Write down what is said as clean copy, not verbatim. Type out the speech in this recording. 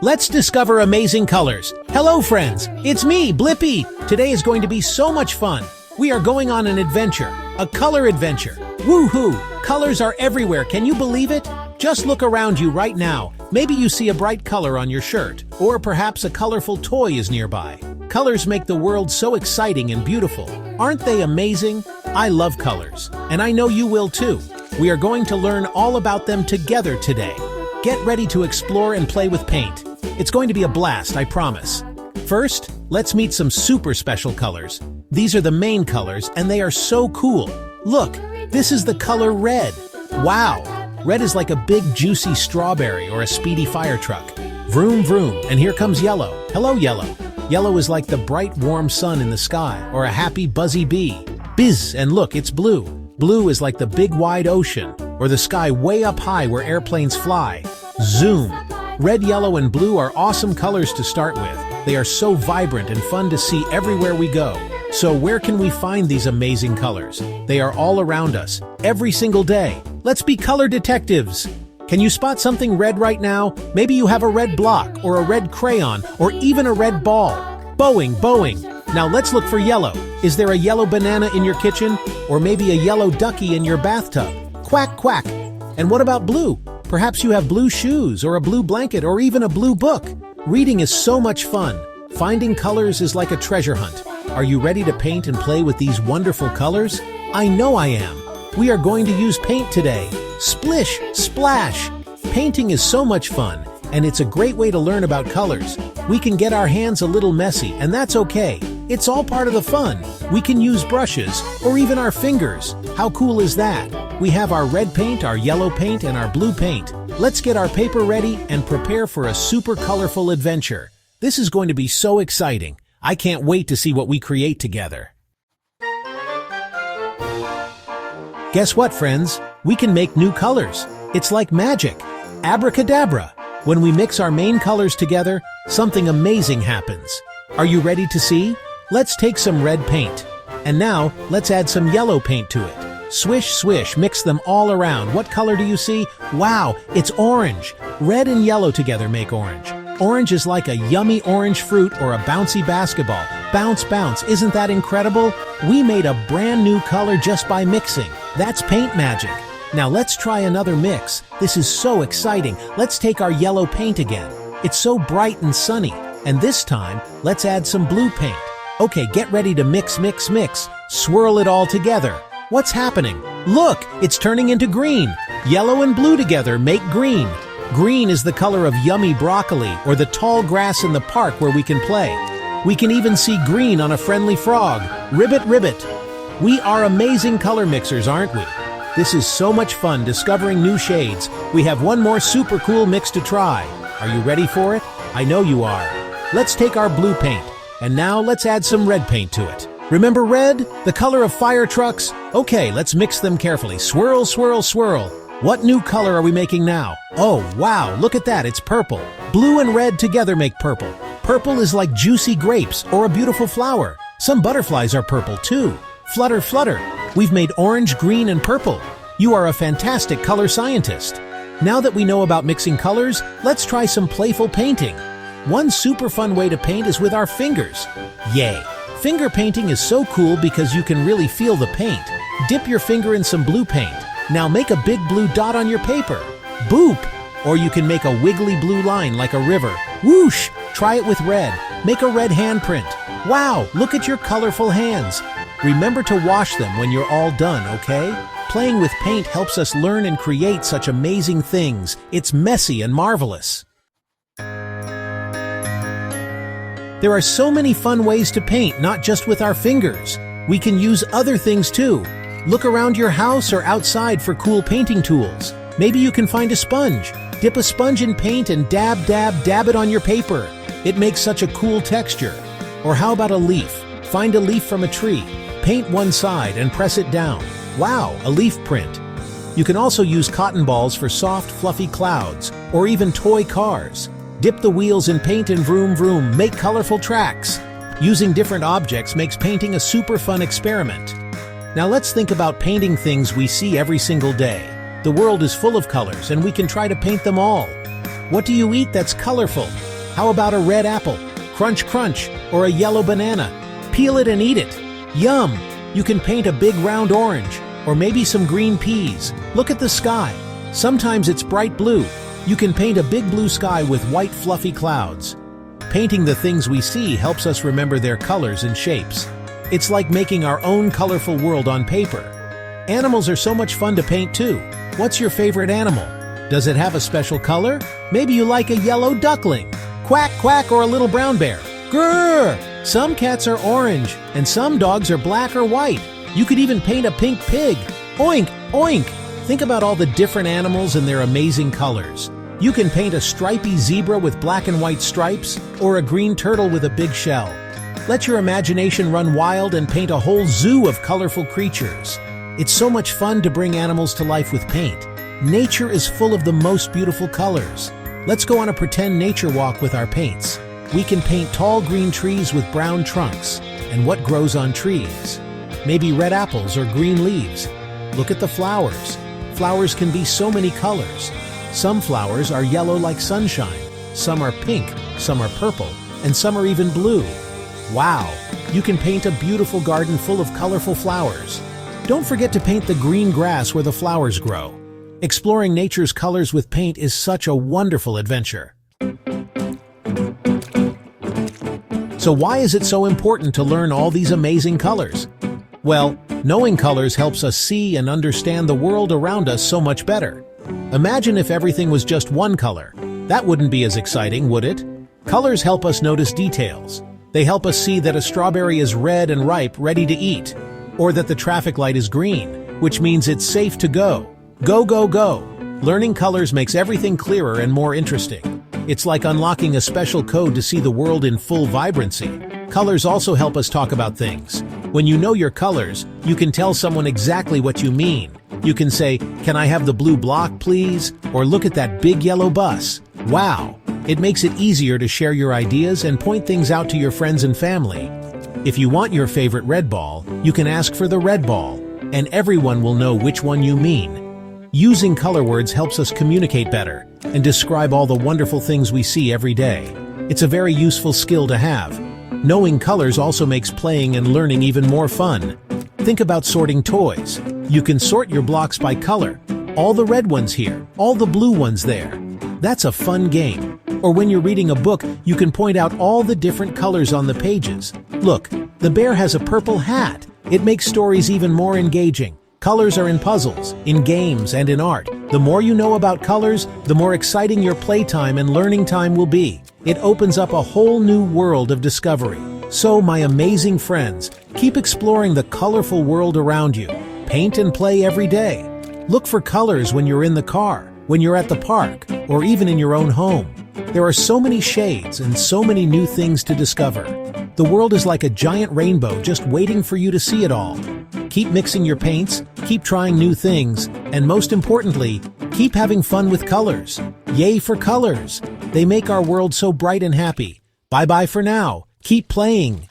Let's discover amazing colors. Hello friends, it's me, Blippi. Today is going to be so much fun. We are going on an adventure, a color adventure. Woohoo! Colors are everywhere, can you believe it? Just look around you right now. Maybe you see a bright color on your shirt, or perhaps a colorful toy is nearby. Colors make the world so exciting and beautiful. Aren't they amazing? I love colors, and I know you will too. We are going to learn all about them together today. Get ready to explore and play with paint. It's going to be a blast, I promise. First, let's meet some super special colors. These are the main colors, and they are so cool. Look, this is the color red. Wow! Red is like a big juicy strawberry or a speedy fire truck. Vroom vroom, and here comes yellow. Hello yellow. Yellow is like the bright warm sun in the sky or a happy buzzy bee. Bizz, and look, it's blue. Blue is like the big wide ocean or the sky way up high where airplanes fly. Zoom. Red, yellow, and blue are awesome colors to start with. They are so vibrant and fun to see everywhere we go. So where can we find these amazing colors? They are all around us, every single day. Let's be color detectives. Can you spot something red right now? Maybe you have a red block, or a red crayon, or even a red ball. Bowing, bowing. Now let's look for yellow. Is there a yellow banana in your kitchen? Or maybe a yellow ducky in your bathtub? Quack, quack. And what about blue? Perhaps you have blue shoes, or a blue blanket, or even a blue book. Reading is so much fun. Finding colors is like a treasure hunt. Are you ready to paint and play with these wonderful colors? I know I am. We are going to use paint today. Splish, splash. Painting is so much fun, and it's a great way to learn about colors. We can get our hands a little messy, and that's okay. It's all part of the fun. We can use brushes, or even our fingers. How cool is that? We have our red paint, our yellow paint, and our blue paint. Let's get our paper ready and prepare for a super colorful adventure. This is going to be so exciting. I can't wait to see what we create together. Guess what, friends? We can make new colors. It's like magic. Abracadabra. When we mix our main colors together, something amazing happens. Are you ready to see? Let's take some red paint. And now, let's add some yellow paint to it. Swish, swish, mix them all around. What color do you see? Wow, it's orange. Red and yellow together make orange. Orange is like a yummy orange fruit or a bouncy basketball. Bounce, bounce, isn't that incredible? We made a brand new color just by mixing. That's paint magic. Now let's try another mix. This is so exciting. Let's take our yellow paint again. It's so bright and sunny. And this time, let's add some blue paint. Okay, get ready to mix, mix, mix. Swirl it all together. What's happening? Look, it's turning into green. Yellow and blue together make green. Green is the color of yummy broccoli or the tall grass in the park where we can play. We can even see green on a friendly frog. Ribbit, ribbit. We are amazing color mixers, aren't we? This is so much fun discovering new shades. We have one more super cool mix to try. Are you ready for it? I know you are. Let's take our blue paint, and now let's add some red paint to it. Remember red? The color of fire trucks? Okay, let's mix them carefully. Swirl, swirl, swirl. What new color are we making now? Oh, wow, look at that, it's purple. Blue and red together make purple. Purple is like juicy grapes or a beautiful flower. Some butterflies are purple too. Flutter, flutter. We've made orange, green, and purple. You are a fantastic color scientist. Now that we know about mixing colors, let's try some playful painting. One super fun way to paint is with our fingers. Yay! Finger painting is so cool because you can really feel the paint. Dip your finger in some blue paint. Now make a big blue dot on your paper. Boop! Or you can make a wiggly blue line like a river. Whoosh! Try it with red. Make a red handprint. Wow! Look at your colorful hands. Remember to wash them when you're all done, okay? Playing with paint helps us learn and create such amazing things. It's messy and marvelous. There are so many fun ways to paint, not just with our fingers. We can use other things too. Look around your house or outside for cool painting tools. Maybe you can find a sponge. Dip a sponge in paint and dab, dab, dab it on your paper. It makes such a cool texture. Or how about a leaf? Find a leaf from a tree. Paint one side and press it down. Wow, a leaf print. You can also use cotton balls for soft, fluffy clouds, or even toy cars. Dip the wheels in paint and vroom vroom, make colorful tracks. Using different objects makes painting a super fun experiment. Now let's think about painting things we see every single day. The world is full of colors and we can try to paint them all. What do you eat that's colorful? How about a red apple? Crunch, crunch. Or a yellow banana? Peel it and eat it. Yum! You can paint a big round orange, or maybe some green peas. Look at the sky. Sometimes it's bright blue. You can paint a big blue sky with white fluffy clouds. Painting the things we see helps us remember their colors and shapes. It's like making our own colorful world on paper. Animals are so much fun to paint too. What's your favorite animal? Does it have a special color? Maybe you like a yellow duckling. Quack, quack, or a little brown bear. Grrr! Some cats are orange, and some dogs are black or white. You could even paint a pink pig. Oink, oink! Think about all the different animals and their amazing colors. You can paint a stripy zebra with black and white stripes, or a green turtle with a big shell. Let your imagination run wild and paint a whole zoo of colorful creatures. It's so much fun to bring animals to life with paint. Nature is full of the most beautiful colors. Let's go on a pretend nature walk with our paints. We can paint tall green trees with brown trunks. And what grows on trees? Maybe red apples or green leaves. Look at the flowers. Flowers can be so many colors. Some flowers are yellow like sunshine. Some are pink, some are purple, and some are even blue. Wow! You can paint a beautiful garden full of colorful flowers. Don't forget to paint the green grass where the flowers grow. Exploring nature's colors with paint is such a wonderful adventure. So why is it so important to learn all these amazing colors? Well, knowing colors helps us see and understand the world around us so much better. Imagine if everything was just one color. That wouldn't be as exciting, would it? Colors help us notice details. They help us see that a strawberry is red and ripe, ready to eat, or that the traffic light is green, which means it's safe to go. Go, go, go! Learning colors makes everything clearer and more interesting. It's like unlocking a special code to see the world in full vibrancy. Colors also help us talk about things. When you know your colors, you can tell someone exactly what you mean. You can say, "Can I have the blue block, please?" Or "Look at that big yellow bus." Wow! It makes it easier to share your ideas and point things out to your friends and family. If you want your favorite red ball, you can ask for the red ball, and everyone will know which one you mean. Using color words helps us communicate better and describe all the wonderful things we see every day. It's a very useful skill to have. Knowing colors also makes playing and learning even more fun. Think about sorting toys. You can sort your blocks by color. All the red ones here, all the blue ones there. That's a fun game. Or when you're reading a book, you can point out all the different colors on the pages. Look, the bear has a purple hat. It makes stories even more engaging. Colors are in puzzles, in games, and in art. The more you know about colors, the more exciting your playtime and learning time will be. It opens up a whole new world of discovery. So, my amazing friends, keep exploring the colorful world around you. Paint and play every day. Look for colors when you're in the car, when you're at the park, or even in your own home. There are so many shades and so many new things to discover. The world is like a giant rainbow just waiting for you to see it all. Keep mixing your paints, keep trying new things, and most importantly, keep having fun with colors. Yay for colors! They make our world so bright and happy. Bye-bye for now. Keep playing.